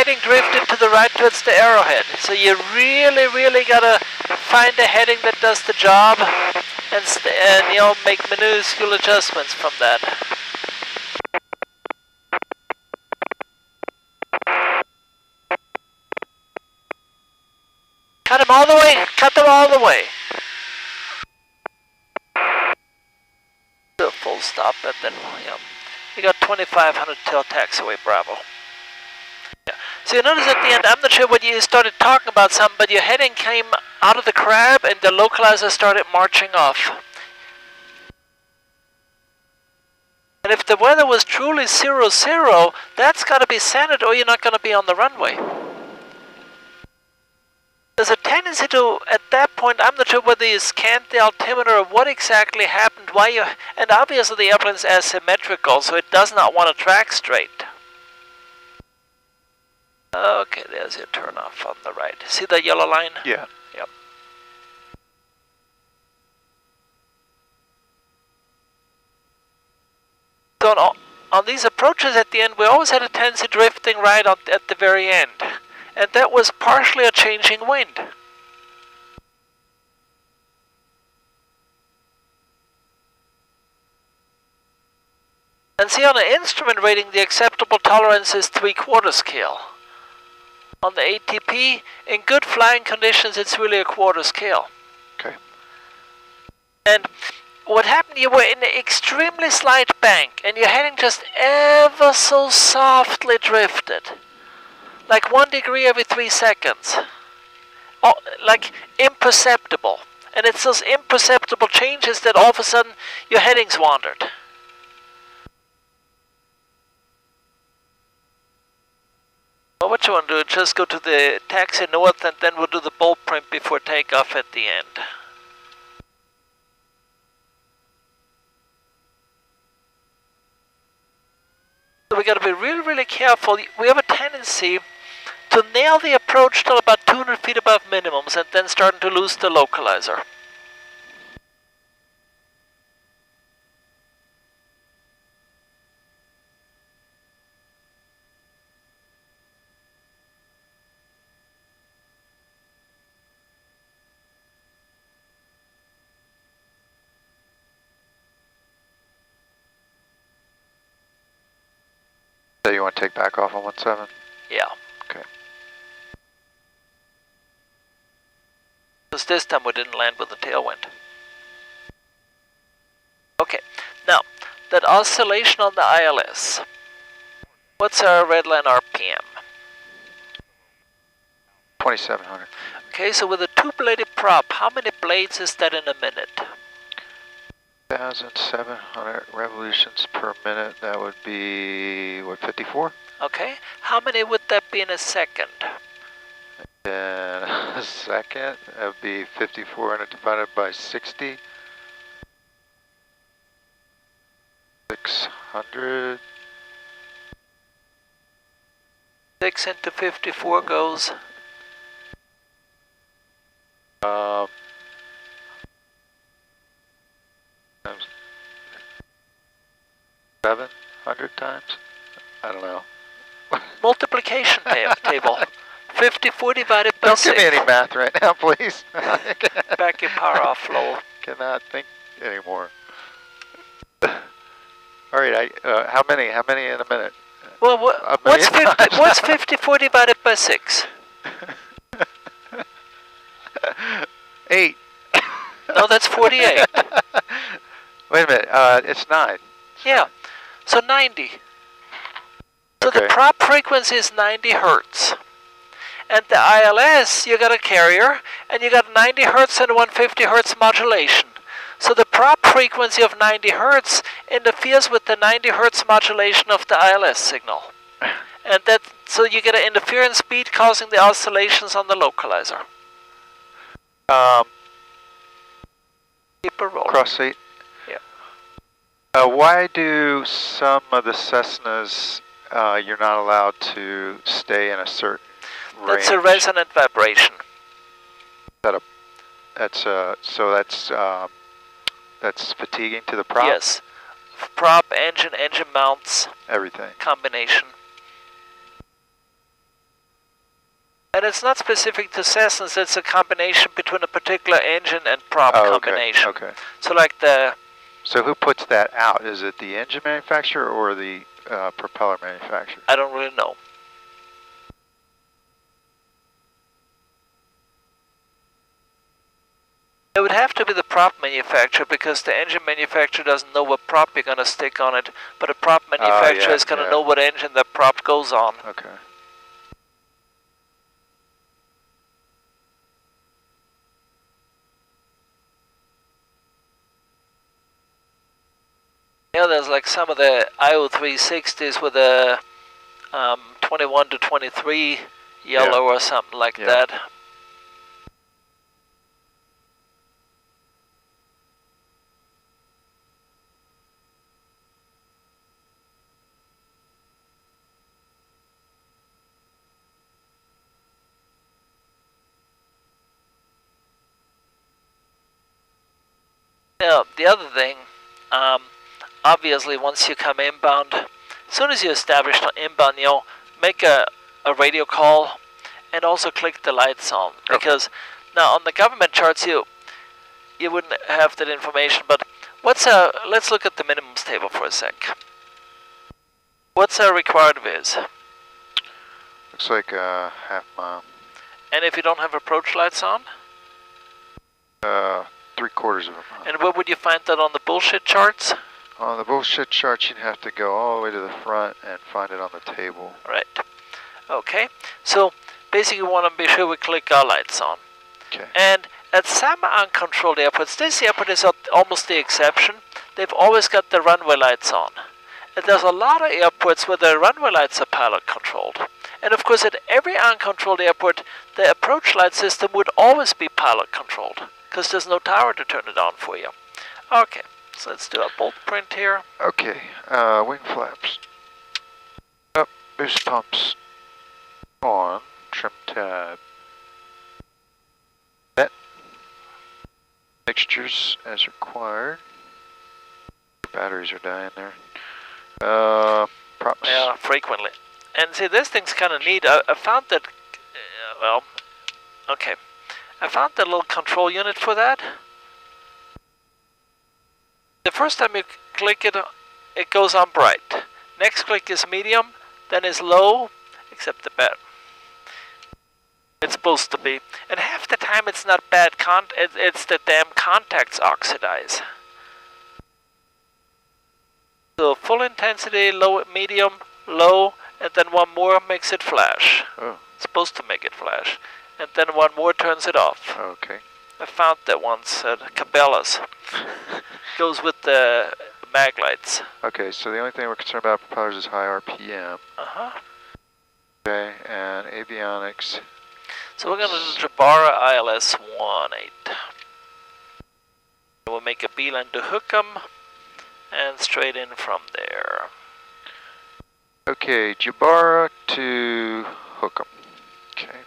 heading drifted to the right towards the arrowhead. So you really gotta find a heading that does the job, and you know, make minuscule adjustments from that. Cut them all the way. Cut them all the way. Do a full stop, and then yeah, you got 2500 till taxiway Bravo. Yeah. So you notice at the end, I'm not sure what you started talking about something, but your heading came out of the crab and the localizer started marching off. And if the weather was truly 0-0, that's got to be centered or you're not going to be on the runway. There's a tendency to, at that point, I'm not sure whether you scanned the altimeter or what exactly happened, why you, and obviously the airplane's asymmetrical, so it does not want to track straight. Okay, there's your turnoff on the right. See the yellow line? Yeah. Yep. So on these approaches at the end, we always had a tendency drifting right at the very end. And that was partially a changing wind. And see, on the instrument rating, the acceptable tolerance is 3/4 scale. On the ATP, in good flying conditions, it's really a 1/4 scale. Okay. And what happened, you were in an extremely slight bank, and your heading just ever so softly drifted. Like 1 degree every 3 seconds. Oh, like imperceptible. And it's those imperceptible changes that all of a sudden your headings wandered. Well, what you want to do, just go to the taxi north and then we'll do the bolt print before takeoff at the end. So we got to be really careful. We have a tendency to nail the approach till about 200 feet above minimums and then starting to lose the localizer. So you want to take back off on 17? Yeah. Okay. Because this time we didn't land with the tailwind. Okay, now, that oscillation on the ILS. What's our red line RPM? 2700. Okay, so with a 2-bladed prop, how many blades is that in a minute? 1,700 revolutions per minute. That would be, what, 54? Okay, how many would that be in a second? In a second, that would be 5400 divided by 60. 600. 6 into 54 goes? 700 times? I don't know. Multiplication table. 54 divided by Don't 6. give me any math right now, please. Back your power off, Lowell. Cannot think anymore. All right, how many in a minute? Well, what's 54 divided by 6? 8. No, that's 48. Wait a minute, it's 9. Yeah, so 90. So Okay. the prop frequency is 90 hertz. And the ILS, you got a carrier, and you got 90 hertz and 150 hertz modulation. So the prop frequency of 90 hertz interferes with the 90 hertz modulation of the ILS signal. And so you get an interference speed causing the oscillations on the localizer. Keep it rolling. Cross seat? Yeah. Why do some of the Cessnas, you're not allowed to stay in a certain range? That's a resonant vibration. That's fatiguing to the prop? Yes. Prop, engine mounts. Everything. Combination. And it's not specific to Cessnas, it's a combination between a particular engine and prop combination. Okay. So like the... So who puts that out? Is it the engine manufacturer or the propeller manufacturer? I don't really know. It would have to be the prop manufacturer because the engine manufacturer doesn't know what prop you're going to stick on it, but a prop manufacturer is going to know what engine that prop goes on. Okay. Yeah, there's like some of the IO360s with a 21 to 23 yellow or something like that. Now, the other thing, obviously once you come inbound, as soon as you establish the inbound, you know, make a radio call and also click the lights on. Because now on the government charts you wouldn't have that information, but let's look at the minimums table for a sec. What's our required viz? Looks like a half mile. And if you don't have approach lights on? 3/4 of a mile. And where would you find that on the bullshit charts? On the bullshit charts, you'd have to go all the way to the front and find it on the table. Right. Okay. So basically, we want to be sure we click our lights on. Okay. And at some uncontrolled airports, this airport is almost the exception. They've always got the runway lights on. And there's a lot of airports where the runway lights are pilot controlled. And of course, at every uncontrolled airport, the approach light system would always be pilot controlled, because there's no tower to turn it on for you. Okay, so let's do a bolt print here. Okay, wing flaps. Up, boost pumps. On, trim tab. Set. Mixtures as required. Batteries are dying there. Props. Yeah, frequently. And see, this thing's kind of neat. I found that, well, okay. I found that little control unit for that. The first time you click it, it goes on bright. Next click is medium, then is low, except the bad. It's supposed to be. And half the time it's not bad it's the damn contacts oxidize. So full intensity, low, medium, low, and then one more makes it flash. Oh. It's supposed to make it flash. And then one more turns it off. Okay. I found that once at Cabela's. Goes with the mag lights. Okay, so the only thing we're concerned about propellers is high RPM. Uh-huh. Okay, and avionics. So we're going to do Jabara ILS 18. We'll make a beeline to Hookham and straight in from there. Okay, Jabara to Hookham. Okay.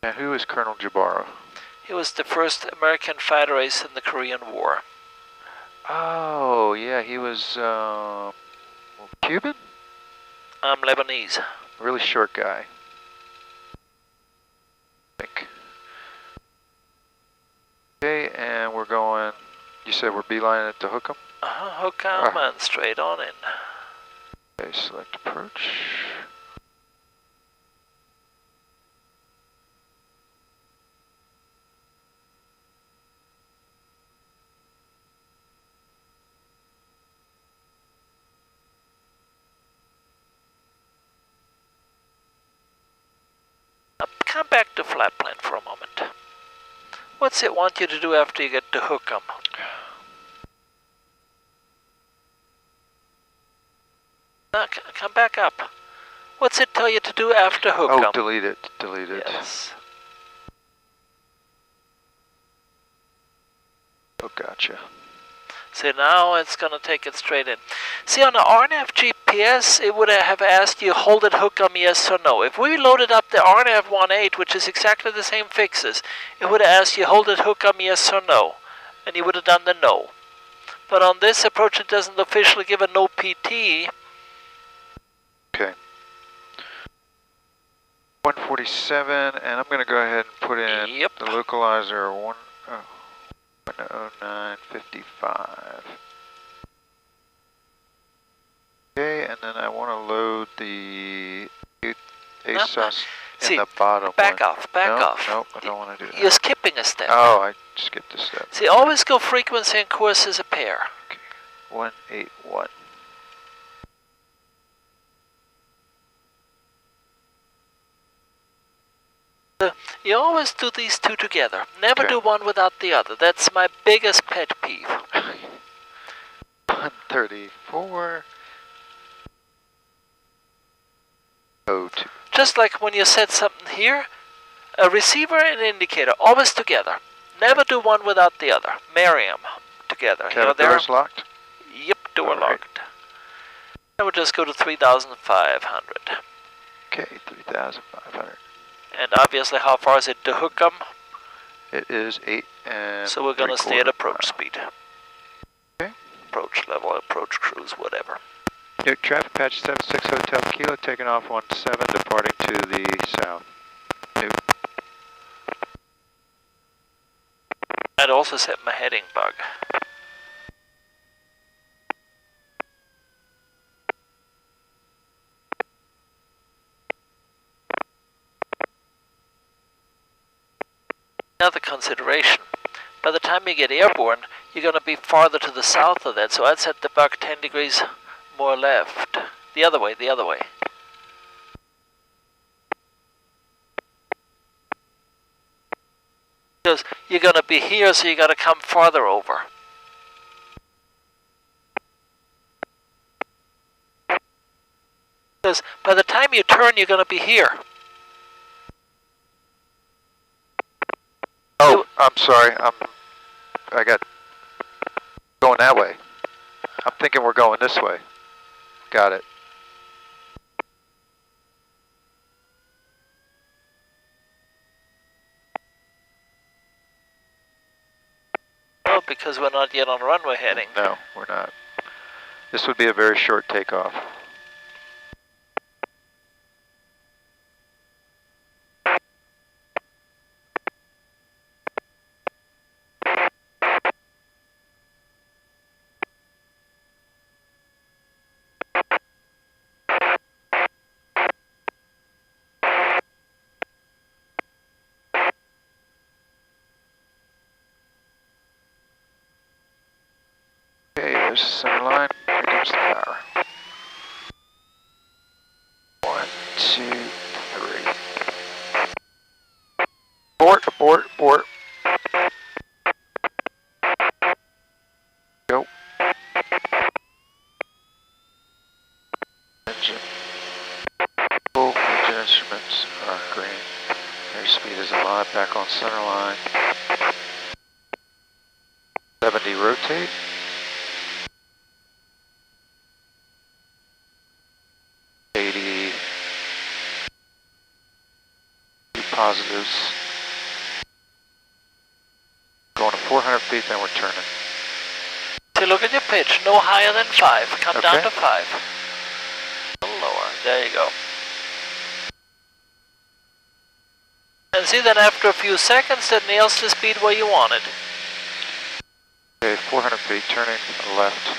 And who is Colonel Jabara? He was the first American fighter ace in the Korean War. Oh, yeah, he was Cuban? Lebanese. Really short guy. I think. Okay, and we're going, you said we're beelining it to Hookham? Uh-huh, Hookham and straight on in. Okay, select approach. Come back to flat plan for a moment. What's it want you to do after you get to Hookham? No, come back up. What's it tell you to do after Hookham? Oh, delete it, delete it. Yes. Oh, gotcha. See, now it's going to take it straight in. See, on the RNAV GPS, it would have asked you, hold it Hookham, yes or no. If we loaded up the RNAV 18, which is exactly the same fixes, it would have asked you, hold it Hookham, yes or no. And you would have done the no. But on this approach it doesn't officially give a no PT. Okay. 147, and I'm going to go ahead and put in the localizer 10955. Okay, and then I want to load the ASOS in the bottom back one. off, back off. Nope, I don't want to do that. You're skipping a step. Oh, I skipped a step. See, always go frequency and course as a pair. Okay, 181. You always do these two together. Never do one without the other. That's my biggest pet peeve. 134. 02. Just like when you set something here, a receiver and indicator, always together. Never do one without the other. Marry them together. Cabin doors locked? Yep, door locked. And we'll just go to 3,500. Okay, 3,500. And obviously, how far is it to hook them? It is 8 and so we're going to stay at approach speed. Okay. Approach level, approach cruise, whatever. New traffic patch 76 Hotel Kilo, taking off 17, departing to the south. New. I'd also set my heading bug. Another consideration, by the time you get airborne, you're going to be farther to the south of that, so I'd set the bug 10 degrees more left. The other way, the other way. Because you're going to be here, so you got to come farther over. Because by the time you turn, you're going to be here. Oh, I'm sorry. I got going that way. I'm thinking we're going this way. Got it. Oh, because we're not yet on runway heading. No, we're not. This would be a very short takeoff. There's the center line. Here comes the power. 1, 2, 3. Abort, abort, abort. Go. Engine. Full engine instruments are green. Airspeed is alive. Back on center line. 70 rotate. 80 positives. Going to 400 feet, then we're turning. So look at your pitch, no higher than 5. Come down to 5. A little lower, there you go. And see that after a few seconds, that nails the speed where you want it. Okay, 400 feet, turning left.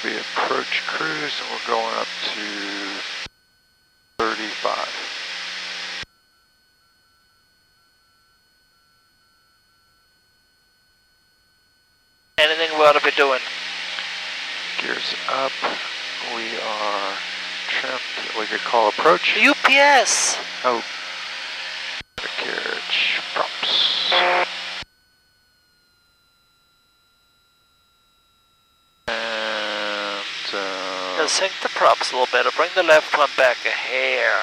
Be approach cruise, and we're going up to 35. Anything we ought to be doing? Gears up. We are trimmed. We could call approach. UPS! Oh. Carriage props. Just sink the props a little better. Bring the left one back a hair.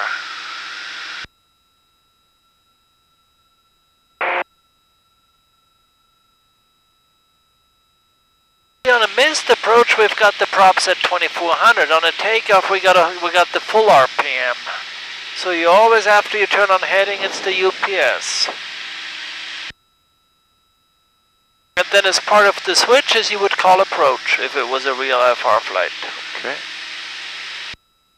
On a missed approach, we've got the props at 2400. On a takeoff, we got the full RPM. So you always, after you turn on heading, it's the UPS. And then as part of the switches, you would call approach if it was a real FR flight. Okay.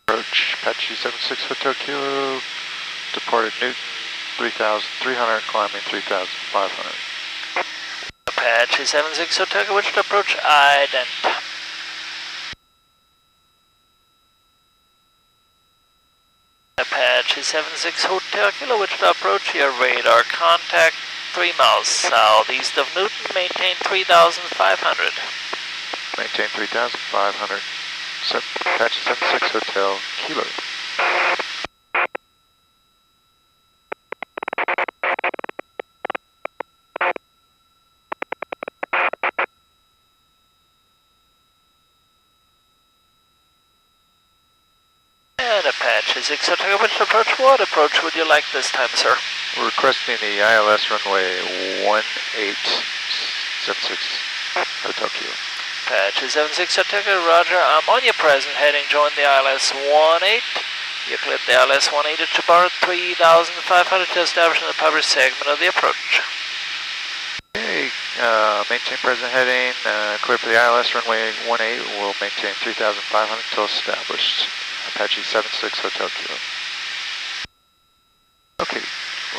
Approach, Apache 76 Hotel Kilo, departed Newton, 3,300, climbing 3,500. Apache 76 Hotel Kilo, which to approach ident. Apache 76 Hotel Kilo, which to approach your radar contact 3 miles southeast of Newton, maintain 3,500. Maintain 3,500. Apache 76 Hotel Kilo. And Apache 6 Hotel, which approach? What approach would you like this time, sir? We're requesting the ILS runway 1876 Hotel Kilo. Apache 76 Hotel Kilo, roger. I'm on your present heading. Join the ILS 18. You cleared the ILS 18 at Jabara 3,500 to establish in the published segment of the approach. Okay, maintain present heading, clear for the ILS runway 18, we'll maintain 3,500 until established. Apache 76 Hotel Kilo. Okay,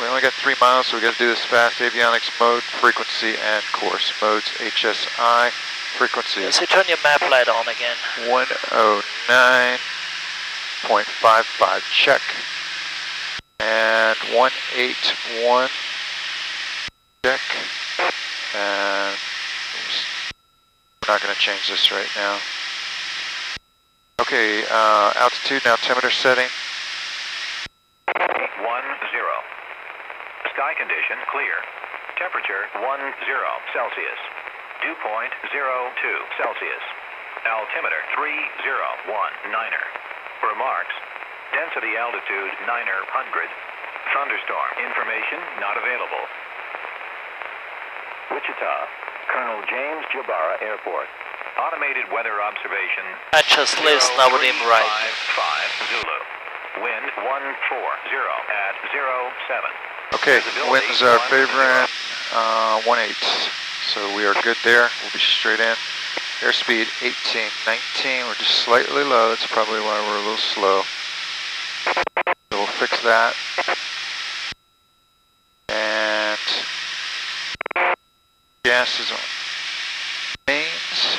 we only got 3 miles, so we got to do this fast. Avionics mode, frequency, and course. Modes HSI, frequency. So turn your map light on again. 109.55, check. And 181, check. And we're not going to change this right now. Okay, altitude, now altimeter setting. 10. Sky condition clear. Temperature 10 Celsius. Dew point 02 Celsius. Altimeter 3019er. Remarks. Density altitude 900. Thunderstorm. Information not available. Wichita. Colonel James Jabara Airport. Automated weather observation. I just listen, I would him right. 5 Zulu. Wind 140 at 07. Okay, winds are favoring 18, so we are good there. We'll be straight in. Airspeed 18, 19, we're just slightly low. That's probably why we're a little slow. So we'll fix that. And gas is on. Mains.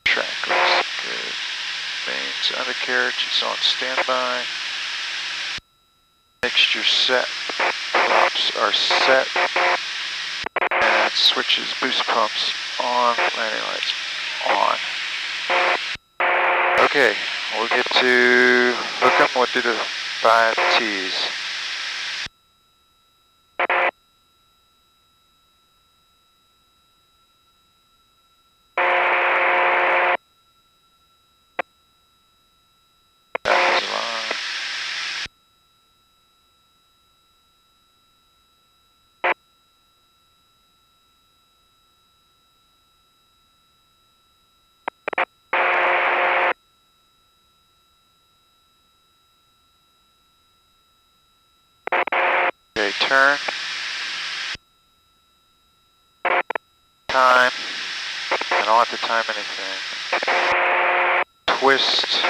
Track looks good. Mains undercarriage is on standby. Mixture set. Props are set. And switches, boost pumps on. Landing lights on. Okay, we'll get to hook 'em. We'll do the 5 T's. Okay, turn, time, I don't have to time anything, twist,